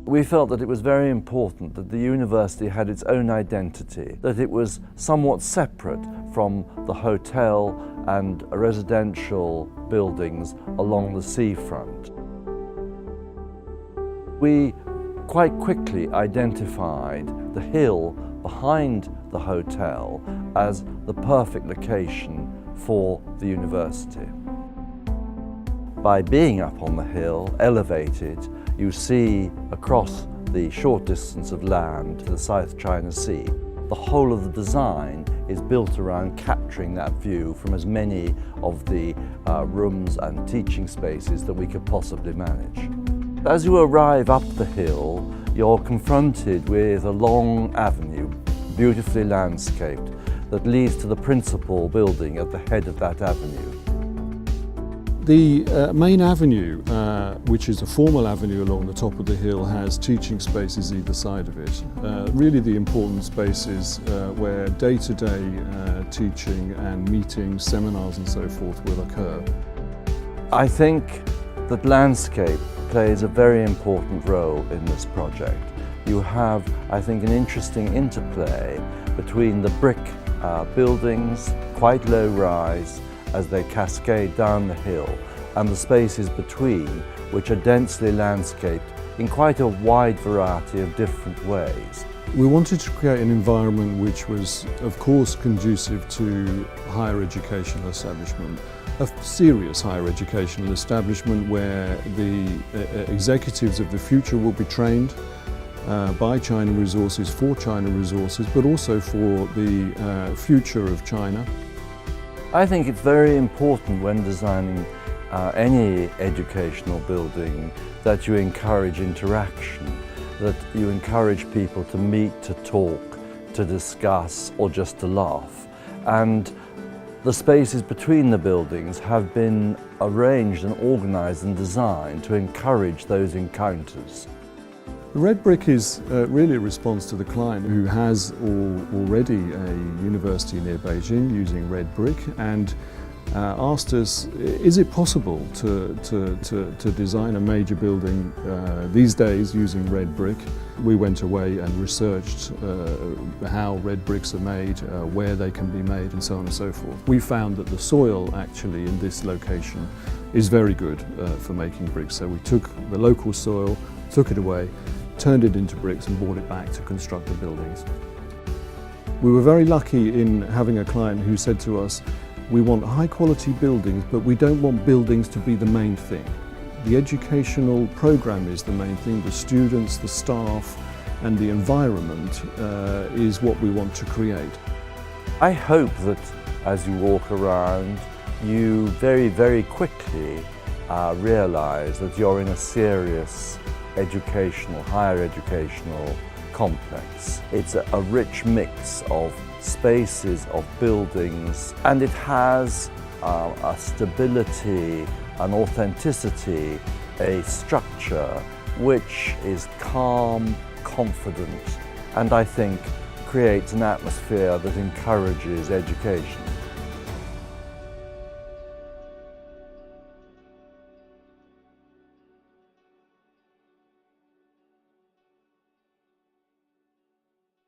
We felt that it was very important that the university had its own identity, that it was somewhat separate from the hotel and residential buildings along the seafront. We quite quickly identified the hill behind the hotel as the perfect location for the university. By being up on the hill, elevated, you see across the short distance of land to the South China Sea. The whole of the design is built around capturing that view from as many of the rooms and teaching spaces that we could possibly manage. As you arrive up the hill, you're confronted with a long avenue, beautifully landscaped, that leads to the principal building at the head of that avenue. The main avenue, which is a formal avenue along the top of the hill, has teaching spaces either side of it. Really the important spaces where day-to-day teaching and meetings, seminars and so forth will occur. I think that landscape plays a very important role in this project. You have, I think, an interesting interplay between the brick buildings, quite low rise, as they cascade down the hill, and the spaces between, which are densely landscaped in quite a wide variety of different ways. We wanted to create an environment which was, of course, conducive to higher educational establishment, a serious higher educational establishment where the executives of the future will be trained by China Resources, for China Resources, but also for the future of China. I think it's very important when designing any educational building that you encourage interaction, that you encourage people to meet, to talk, to discuss, or just to laugh. And the spaces between the buildings have been arranged and organised and designed to encourage those encounters. The red brick is really a response to the client who has already a university near Beijing using red brick and asked us, is it possible to design a major building these days using red brick? We went away and researched how red bricks are made, where they can be made and so on and so forth. We found that the soil actually in this location is very good for making bricks. So we took the local soil, took it away, turned it into bricks and brought it back to construct the buildings. We were very lucky in having a client who said to us, we want high quality buildings, but we don't want buildings to be the main thing. The educational program is the main thing, the students, the staff and the environment is what we want to create. I hope that as you walk around, you very, very quickly realise that you're in a serious higher educational complex. It's a rich mix of spaces, of buildings, and it has a stability, an authenticity, a structure which is calm, confident, and I think creates an atmosphere that encourages education.